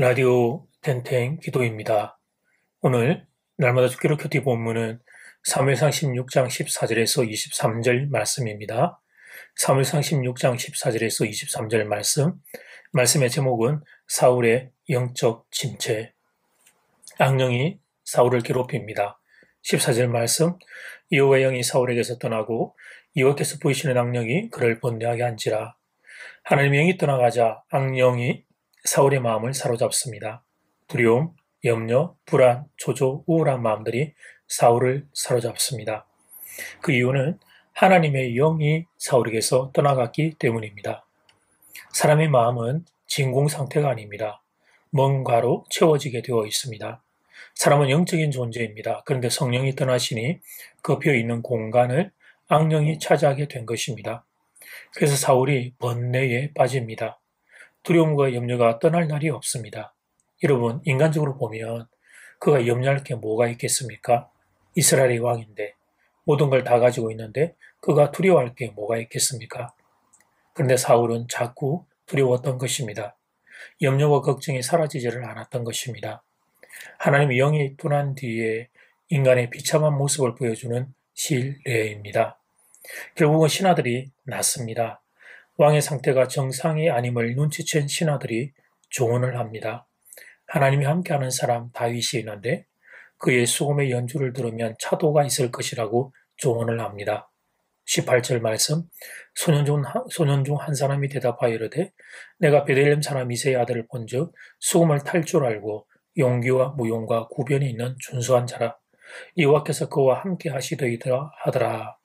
라디오 텐텐 기도입니다. 오늘 날마다 죽기로 큐티 본문은 사무엘상 16장 14절에서 23절 말씀입니다. 사무엘상 16장 14절에서 23절 말씀의 제목은 사울의 영적 침체. 악령이 사울을 괴롭힙니다. 14절 말씀, 여호와의 영이 사울에게서 떠나고 여호와께서 보이시는 악령이 그를 번뇌하게 한지라. 하나님의 영이 떠나가자 악령이 사울의 마음을 사로잡습니다. 두려움, 염려, 불안, 초조, 우울한 마음들이 사울을 사로잡습니다. 그 이유는 하나님의 영이 사울에게서 떠나갔기 때문입니다. 사람의 마음은 진공 상태가 아닙니다. 뭔가로 채워지게 되어 있습니다. 사람은 영적인 존재입니다. 그런데 성령이 떠나시니 그 비어있는 공간을 악령이 차지하게 된 것입니다. 그래서 사울이 번뇌에 빠집니다. 두려움과 염려가 떠날 날이 없습니다. 여러분, 인간적으로 보면 그가 염려할 게 뭐가 있겠습니까? 이스라엘의 왕인데 모든 걸 다 가지고 있는데 그가 두려워할 게 뭐가 있겠습니까? 그런데 사울은 자꾸 두려웠던 것입니다. 염려와 걱정이 사라지지를 않았던 것입니다. 하나님의 영이 떠난 뒤에 인간의 비참한 모습을 보여주는 실례입니다. 결국은 신하들이 났습니다. 왕의 상태가 정상이 아님을 눈치챈 신하들이 조언을 합니다. 하나님이 함께하는 사람 다윗이 있는데 그의 수금의 연주를 들으면 차도가 있을 것이라고 조언을 합니다. 18절 말씀, 소년 중 한 사람이 대답하여 이르되 내가 베들레헴 사람 이새의 아들을 본즉 수금을 탈 줄 알고 용기와 무용과 구변이 있는 준수한 자라. 여호와께서 그와 함께 하시더이다 하더라.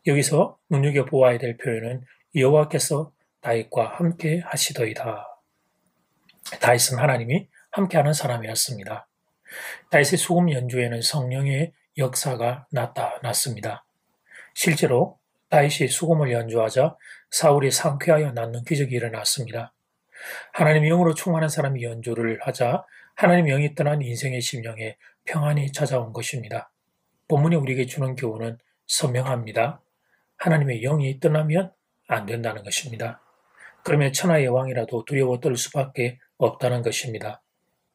여기서 눈여겨보아야 될 표현은 여호와께서 다윗과 함께 하시더이다. 다윗은 하나님이 함께하는 사람이었습니다. 다윗의 수금 연주에는 성령의 역사가 나타났습니다. 실제로 다윗이 수금을 연주하자 사울이 상쾌하여 낫는 기적이 일어났습니다. 하나님의 영으로 충만한 사람이 연주를 하자 하나님의 영이 떠난 인생의 심령에 평안이 찾아온 것입니다. 본문이 우리에게 주는 교훈은 선명합니다. 하나님의 영이 떠나면 안 된다는 것입니다. 그러면 천하의 왕이라도 두려워 떨 수밖에 없다는 것입니다.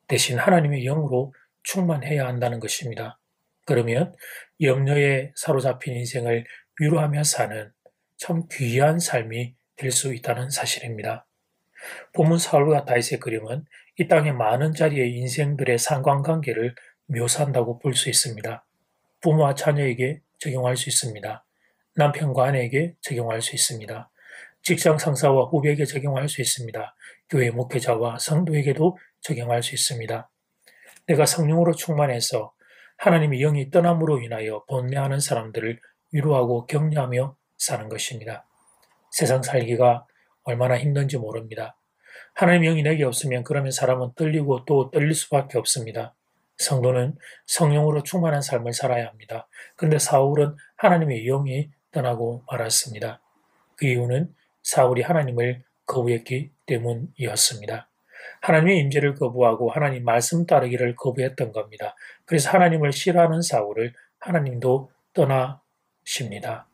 대신 하나님의 영으로 충만해야 한다는 것입니다. 그러면 염려에 사로잡힌 인생을 위로하며 사는 참 귀한 삶이 될 수 있다는 사실입니다. 본문 사울과 다윗의 그림은 이 땅의 많은 자리의 인생들의 상관관계를 묘사한다고 볼 수 있습니다. 부모와 자녀에게 적용할 수 있습니다. 남편과 아내에게 적용할 수 있습니다. 직장 상사와 후배에게 적용할 수 있습니다. 교회 목회자와 성도에게도 적용할 수 있습니다. 내가 성령으로 충만해서 하나님의 영이 떠남으로 인하여 번뇌하는 사람들을 위로하고 격려하며 사는 것입니다. 세상 살기가 얼마나 힘든지 모릅니다. 하나님의 영이 내게 없으면 그러면 사람은 떨리고 또 떨릴 수밖에 없습니다. 성도는 성령으로 충만한 삶을 살아야 합니다. 그런데 사울은 하나님의 영이 떠나고 말았습니다. 그 이유는 사울이 하나님을 거부했기 때문이었습니다. 하나님의 임재를 거부하고 하나님 말씀 따르기를 거부했던 겁니다. 그래서 하나님을 싫어하는 사울을 하나님도 떠나십니다.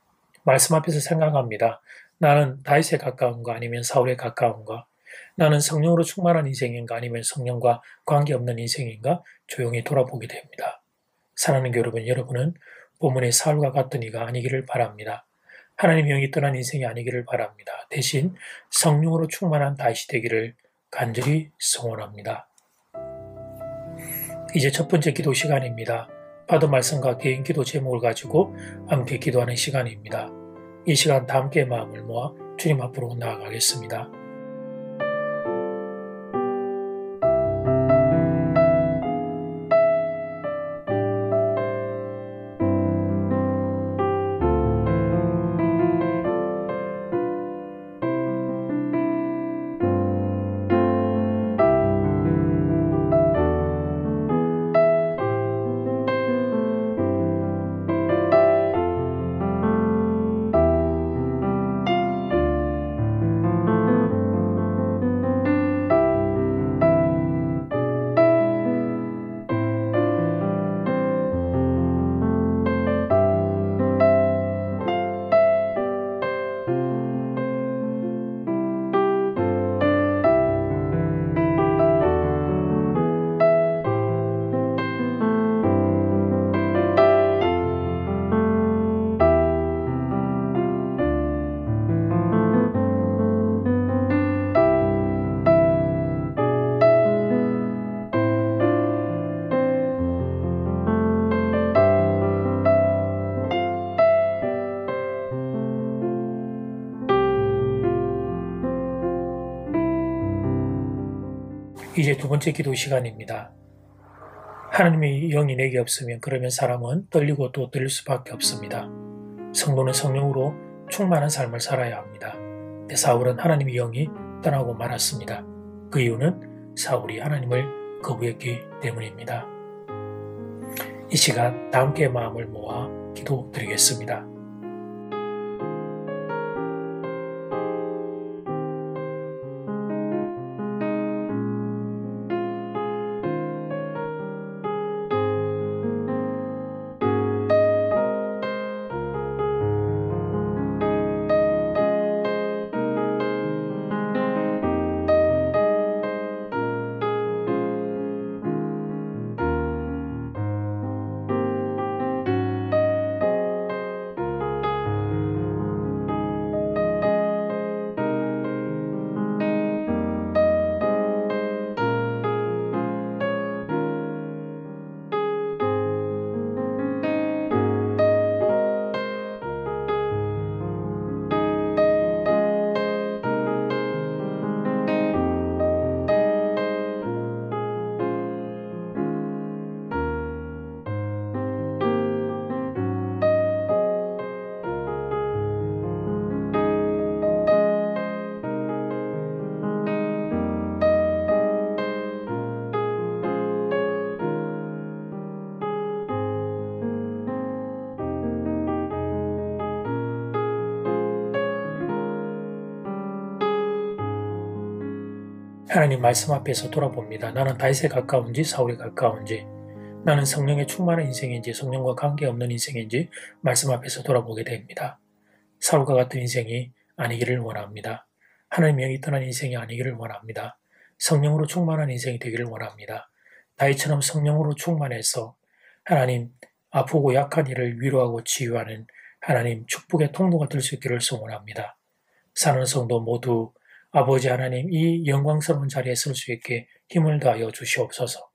말씀 앞에서 생각합니다. 나는 다윗에 가까운가 아니면 사울에 가까운가? 나는 성령으로 충만한 인생인가 아니면 성령과 관계없는 인생인가? 조용히 돌아보게 됩니다. 사랑하는 여러분은 본문의 사울과 같은 이가 아니기를 바랍니다. 하나님의 영이 떠난 인생이 아니기를 바랍니다. 대신 성령으로 충만한 다윗이 되기를 간절히 소원합니다. 이제 첫 번째 기도 시간입니다. 받은 말씀과 개인 기도 제목을 가지고 함께 기도하는 시간입니다. 이 시간 다 함께 마음을 모아 주님 앞으로 나아가겠습니다. 이제 두 번째 기도 시간입니다. 하나님의 영이 내게 없으면 그러면 사람은 떨리고 또 떨릴 수밖에 없습니다. 성도는 성령으로 충만한 삶을 살아야 합니다. 근데 사울은 하나님의 영이 떠나고 말았습니다. 그 이유는 사울이 하나님을 거부했기 때문입니다. 이 시간 다 함께 마음을 모아 기도드리겠습니다. 하나님 말씀 앞에서 돌아봅니다. 나는 다윗에 가까운지 사울에 가까운지, 나는 성령에 충만한 인생인지 성령과 관계없는 인생인지 말씀 앞에서 돌아보게 됩니다. 사울과 같은 인생이 아니기를 원합니다. 하나님의 영이 떠난 인생이 아니기를 원합니다. 성령으로 충만한 인생이 되기를 원합니다. 다윗처럼 성령으로 충만해서 하나님 아프고 약한 이를 위로하고 치유하는 하나님 축복의 통로가 될 수 있기를 소원합니다. 사는 성도 모두 아버지 하나님 이 영광스러운 자리에 설 수 있게 힘을 다하여 주시옵소서.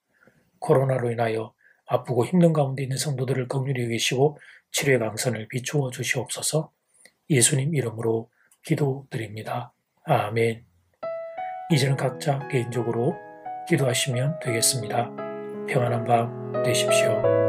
코로나로 인하여 아프고 힘든 가운데 있는 성도들을 긍휼히 여기시고 치료의 강선을 비추어 주시옵소서. 예수님 이름으로 기도드립니다. 아멘. 이제는 각자 개인적으로 기도하시면 되겠습니다. 평안한 밤 되십시오.